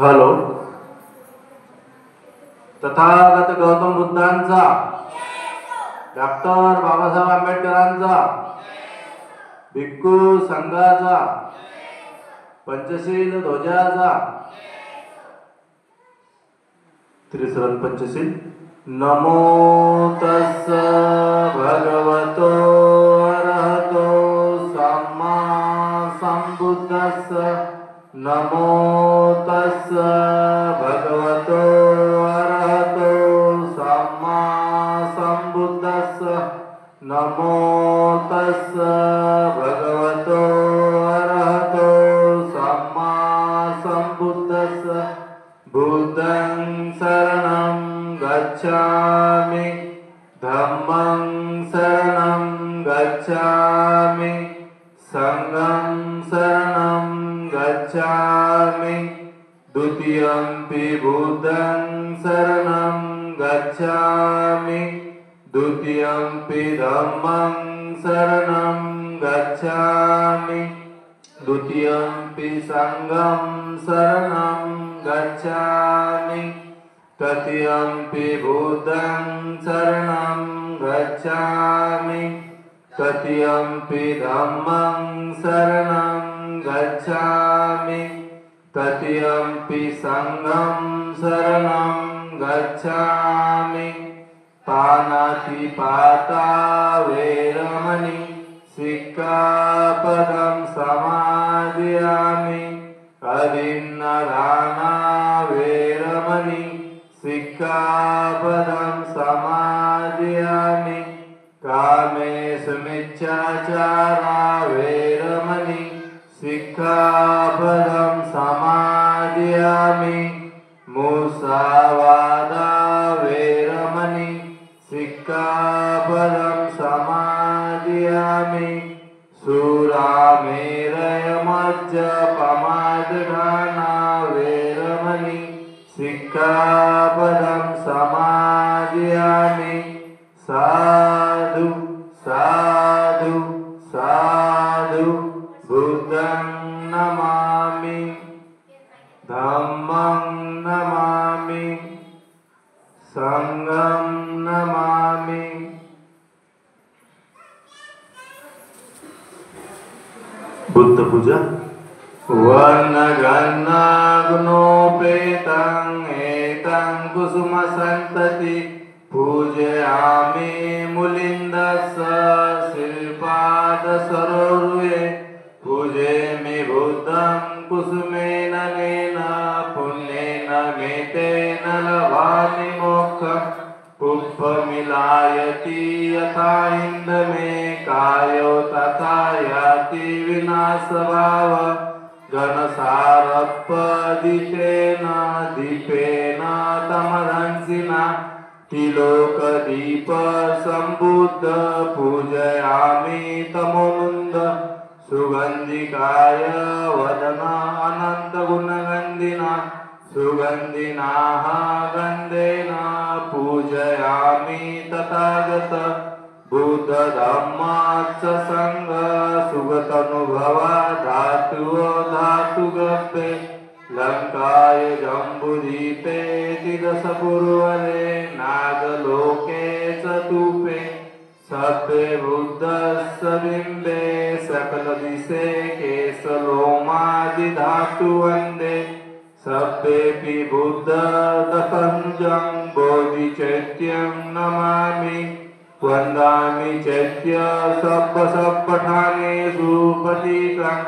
Hello. Tathagata Gautam बुद्धांचा, doctor Babasaheb आंबेडकरांचा, भिक्खू संघाचा, पंचशील ध्वजाचा, त्रिसरण पंचशील. नमो तस्स भगवतो अरहतो सम्मा संबुद्धस्स. नमो तस्स भगवतो अरहतो सम्मा संबुद्धस्स. नमो तस्स भगवतो अरहतो सम्मा संबुद्धस्स. बुद्धं शरणं गच्छामि, धम्मं शरणं गच्छामि, संघं शरणं गच्छामि. द्वितीयंपि बुद्धं शरणं गच्छामि, द्वितीयंपि धम्मं शरणं गच्छामि, द्वितीयंपि संघं शरणं गच्छामि, तृतीयंपि बुद्धं शरणं गच्छामि, तृतीयंपि धम्मं शरणं गच्छामि, तृतीयंपि संघं शरणं गच्छामि. पानातिपाता वैरमणि सिक्खापदं समादियामि. अदिन्नदाना वैरमणि सिक्खापदं समादियामि. कामेषु मिच्छाचारा वैरमणि सिक्खापदं समादियामि. मुसावादा वैरमणि सिक्खापदं समादियामि. सुरामेरयमज्जपमादघाना वैरमणि सिक्खापदं समादियामि. साधु साधु साधु. बुद्धं नमामि, धम्मं नमामि, संघं नमामि. बुद्ध पूजा. वर्णगन्नाग्नोपेतं एतं कुसुमसन्तति पूजयामि मुलिन्दस्य शिल्पादसरोरुहे. पूजयामि बुद्धं कुसुमेन नेन पुण्येन मेतेन लभामि मोक्षं. पुष्पमिलायति यथा इन्दमे कायो तथा याति विनाशभाव. घनसारपदितेन दीपेन तमदंसिना तिलोकदीप संबुद्ध पूजयामि तमोनुन्द. सुगन्धिकाय वदन अनन्तगुणगन्धिना सुगन्धिनाः गन्धेन पूजयामि तथागत. बुद्ध धम्माच्च संघ सुगतनुभवा धातुओ धातुगप्पे. लङ्काय जम्बुदीपे तिदशपुरवरे नागलोके चतुपे. सभ्ये बुद्धस्य बिम्बे सकलदिशे केशलोमादिधातु वन्दे. सभ्येऽपि बुद्धदशञ्जं बोधिचैत्यं नमामि. वन्दामि चैत्य सप्तसप्पठानेषु पतितं.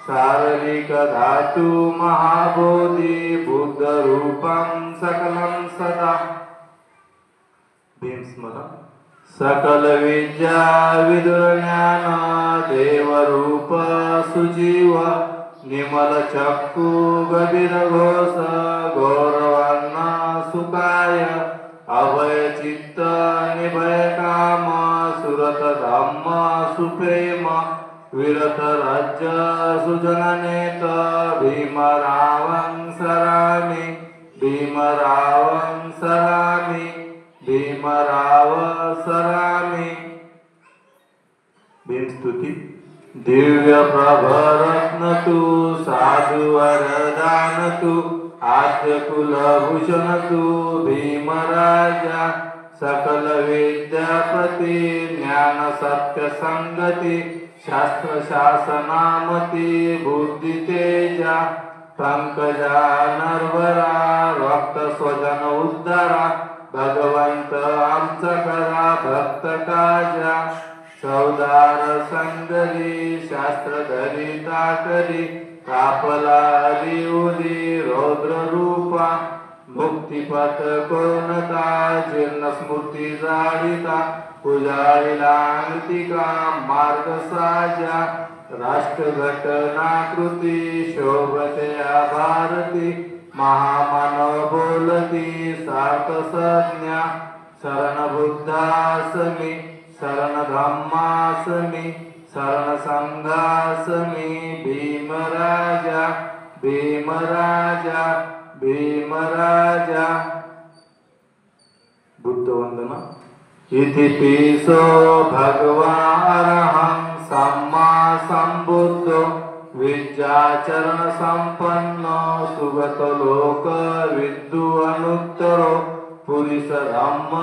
शारीरिकधातु महाबोधि बुद्धरूपं सकलं सदा. भीमस्मरण. सकलविद्या विदुरज्ञान देवरूप सुजीव. निर्मलचक्षु गभीरघोष गौरवर्ण सुखाय. अभयचित्त निभयकाम सुरत धम्म सुप्रेम. विरतराज्य सुजननेत भीमरावं सरामि. भीमरावं सरामि. भीमराव सरामि. भीमस्तुति. दिव्य प्रभरत्न तु साधु वरदान तु आद्य कुलभूषण तू भीमराजा सकल विद्यापती ज्ञान सत्य संगती शास्त्र शासनामती बुद्धी तेजा पंकजा नरवरा रक्त स्वजन उद्धारा भगवंत आमचा करा भक्त काजा चौदार संगरी शास्त्र धरिता करी कापला लिहुरी रौद्र रूपा मुक्तिपथ कोणता जीर्ण स्मृती जाळीता पुजारीला अंतिका मार्ग साजा राष्ट्रघटनाकृती शोभतया भारती महामानव बोलती सार्थ संज्ञा शरण बुद्धासमी शरण धम्मासमी शरण संघासमी भीमराजा भीमराजा भीमराजा बुद्धवंदना इति पिसो भगवान अरहं सम्मा संबुद्धो विद्याचरण संपन्नो सुगत लोक विद्दु अनुत्तरो पुरुष धम्म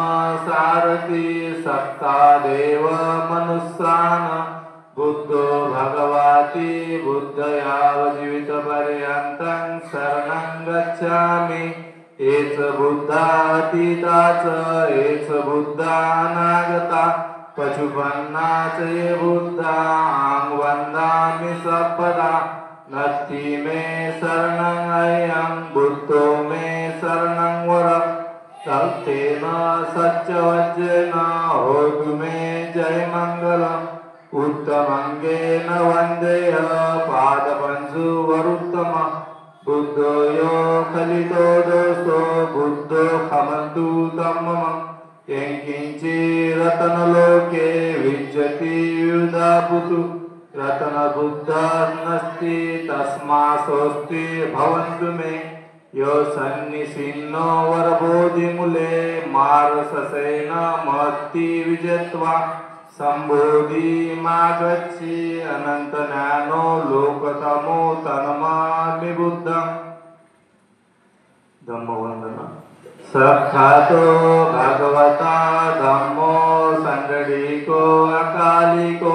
सारथी सत्ता देव मनुष्यान बुद्धो भगवती बुद्धयाव जीवित पर्यंतं शरणं गच्छामि एच बुद्धातीताच एच बुद्धानागता पशुपन्नाच ये बुद्धां वन्दामि सर्वदा नत्थि मे शरणं अयं बुद्धो मे शरणं वरं सत्येन सत्यवचेन होतु मे जय मंगलम् उत्तमंगेन वन्देह पादपंसु वरुत्तम बुद्धो यो खलितो दोषो बुद्धो खमन्तु तम्मम यंकिंचि रतनलोके विज्जति युधापुतु रतनबुद्धस्ति तस्मासोऽस्ति भवन्तु मे यो सन्निसिन्नो वरबोधिमूले मारससेन महत्ति विजत्वा संबोधि मागच्छि अनंत ज्ञानो लोकतमो तन्मामि बुद्धं धम्मवंदना सखातो भगवता धम्मो संगडिको अकालिको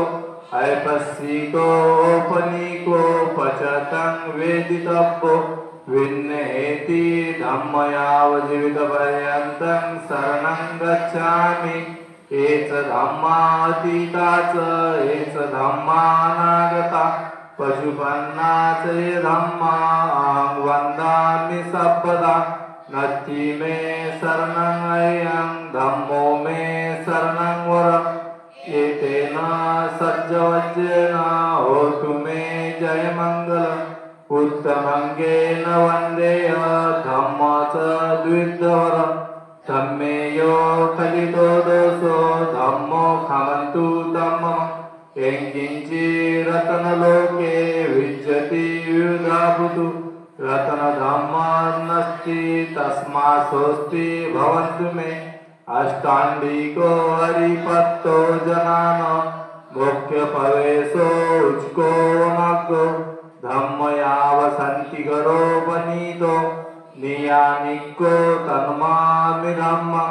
ऐपस्सिको औपनिको पचतं वेदितव्यो विन्नेति धम्मयाव जीवितपर्यन्तं शरणं गच्छामि एच धम्मातीताच एच धम्मानागता पशुपन्नाच ये धम्मां वन्दामि सर्वदा नत्थि मे शरणं अयं धम्मो मे शरणं वरम् एतेन सज्जवचेन होतु मे जय मंगलम् उत्तमंगेन वन्देय धम्मच द्विद्धवरम् धम्मेयो खलितो दोषो धम्मो खमन्तु तम्मम यंकिंचि रतनलोके विज्जति युधापुतु रतनधम्मस्ति तस्मासोऽस्ति भवन्तु मे अष्टांडिको हरिपत्तो जनान मोक्षपवेशो उच्को मग्गो धम्मयाव सन्तिकरो पनीतो नियानिको तन्मामि धम्मं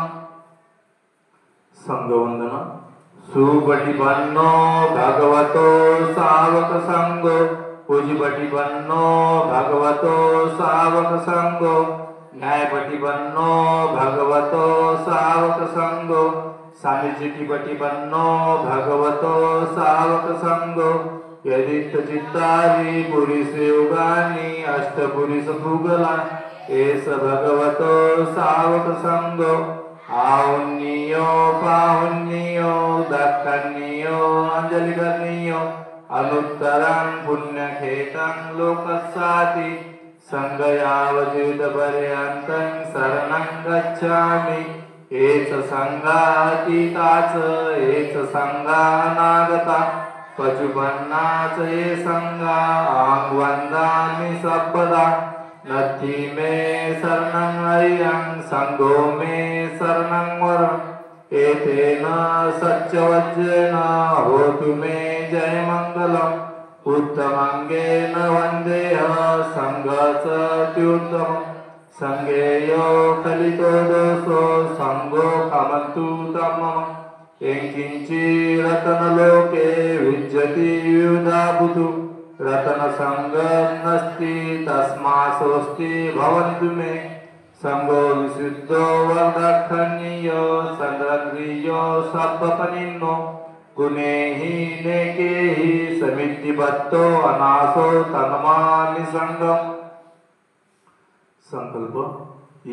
संगवंदना सुपटिपन्नो भगवतो सावक संगो पूजपटिपन्नो भगवतो सावक संगो न्यायपटिपन्नो भगवतो सावक संगो सामिचिटिपटिपन्नो भगवतो सावक संगो यदित चित्तानि पुरुष योगानि अष्टपुरुष भुगला एस भगवतो सावक संगो आहुन्नियो पाहुन्नियो दक्खन्नियो अंजलिकर्णियो अनुत्तरं पुण्यखेतं लोकस्साति संगयावजित पर्यन्तं शरणं गच्छामि एच संगातीताच एच संगानागता पशुपन्नाच ये संगां वन्दामि सर्वदा नत्थि मे शरणं अयं संगो मे शरणं वरम् एतेन सच्चवज्रेण होतु मे जय मंगलम् उत्तमंगेन वन्देह संघ च अत्युत्तमम् संगेयो कलितो दोषो संगो कमन्तु तमम एकिंची रतनलोके विज्जति युधाबुधु रतनसंगं नस्ति तस्मासोऽस्ति भवन्तु मे संगो विशुद्धो वरदखनीयो संरक्रियो सब्बपनिन्नो गुणे हि नेके हि समितिबद्धो अनासो तन्मामि संगम संकल्प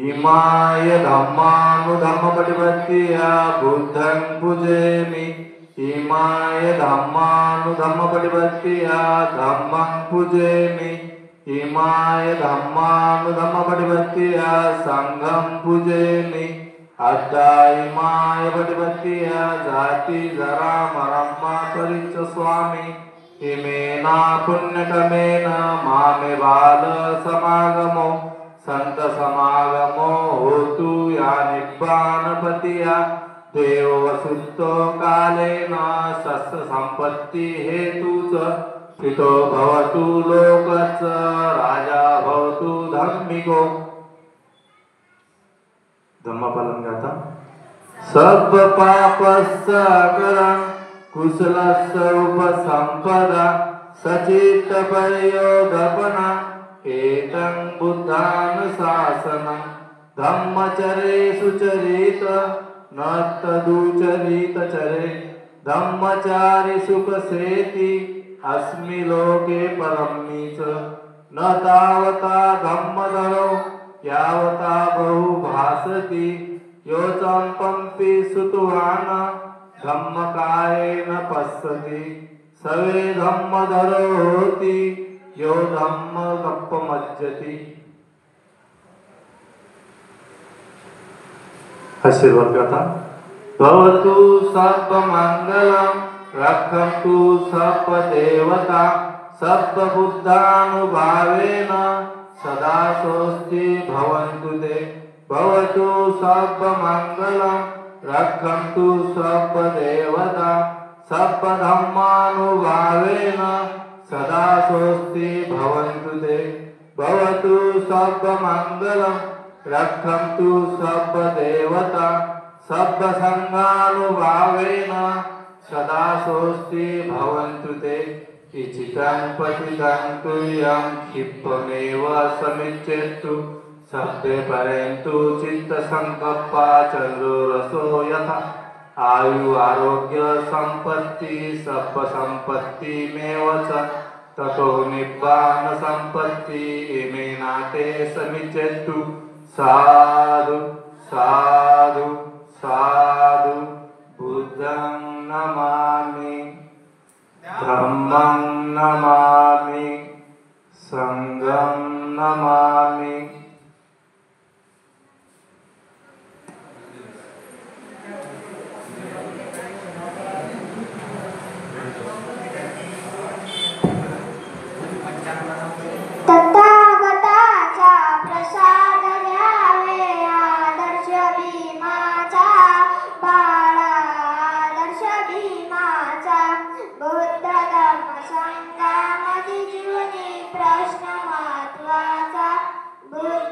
इमाय धम्मानुधम्मपटिपत्तिया बुद्धं पूजयामि इमाय धम्मानुधम्मपटिपत्तिया धम्मं पूजयामि इमाय धम्मानुधम्मपटिपत्तिया संघं पूजयामि अद्धा इमाय पटिपत्तिया जाति जरा मरम्मा परिच स्वामी इमेना पुण्यकमेन मामे बाल समागमो संत समागमो होतु या निब्बानपतिया देव वसुतो कालेन सस्य संपत्ति हेतुच पितो भवतु लोकच राजा भवतु धम्मिको धम्मपालन गाथा सब पापस्य अकरं कुशलस्य उपसंपदा सचित्त परयोदपना एतं बुद्धानुशासनं धम्मचरे सुचरित न तदुचरितचरे धम्मचारि सुखसेति अस्मि लोके परम्मीच न तावता धम्मधरो यावता बहु भासति यो चम्पम्पि सुतवान धम्मकायेन पश्यति सवे धम्मधरो होति यो धम्मगप्पमज्जति आशीर्वाद गाथा भवतु सर्वमङ्गलं रक्षन्तु सर्वदेवता सर्वबुद्धानुभावेन सदा स्वस्ति भवन्तु ते भवतु सर्वमङ्गलं रक्षन्तु सर्वदेवता सर्वधर्मानुभावेन सदा स्वस्ति भवन्तु ते भवतु सर्वमङ्गलं रक्षन्तु सर्वदेवता सर्वसङ्गानुभावेन सदा स्वस्ति भवन्तु ते इचितं पतितं तुल्यं क्षिप्तमेव समिच्छेत्तु सत्ये परन्तु चित्तसङ्कल्पा चन्द्ररसो यथा आयु आरोग्य संपत्ति सर्वसंपत्तिमेव च ततो निब्बान संपत्ति इमे नाते समिच्छेत्तु साधु साधु साधु बुद्धं नमामि धम्मं नमामि संघं नमामि तथागताचा प्रसाद घ्यावे आदर्श भीमाचा बाळा आदर्श भीमाचा बुद्ध धम्म संघामध्ये जीवनी प्रश्न महत्वाचा बुद्ध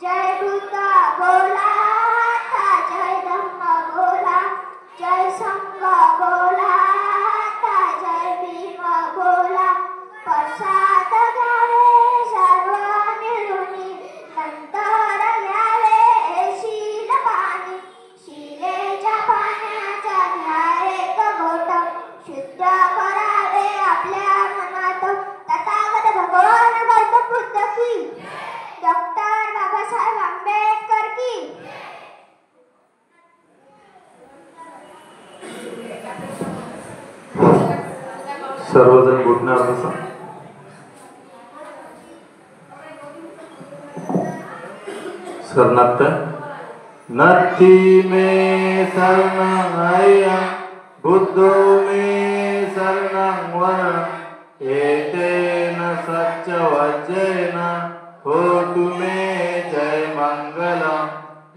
जय बुद्ध बोला था, जय धम्म बोला, जय संघ बोला था, जय भीम बोला. प्रसाद घ्यावे सर्व मिळूनी, नंतर घ्यावे शील पाणी. शिलेच्या पाण्याचा घ्या एक घोट, शुद्ध करावे आपल्या मनात. तथागत भगवान गौतम बुद्ध की, डॉक्टर बाबासाहेब आंबेडकर की. सर्वजण घुटण्यावर बसा. शरणार्थ. नत्थी में शरणं अय्यं, बुद्धो मे शरणं वरं. एतेन सत्यवचनेन होतु मे जय मंगलम्.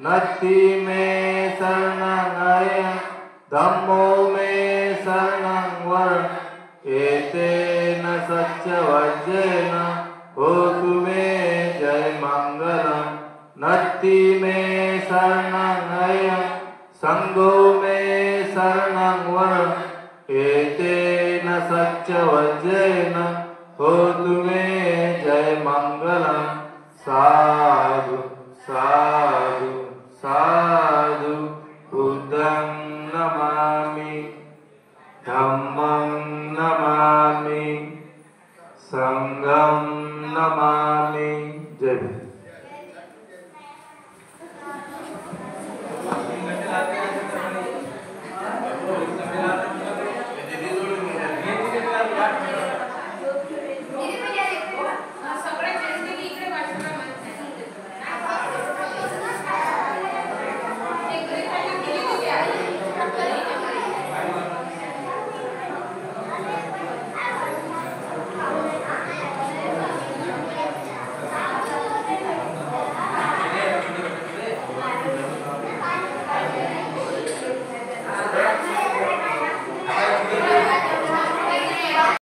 नत्थी में शरणं अय्यं, धम्मो मे शरणं वरं. एतेन सत्यवचनेन होतु मे जय मंगलम्. नत्थी में शरणं अय्यं, संघो मे शरणं वरं. एतेन सत्यवचनेन होतु मे जय मंगलम्. साधु साधु.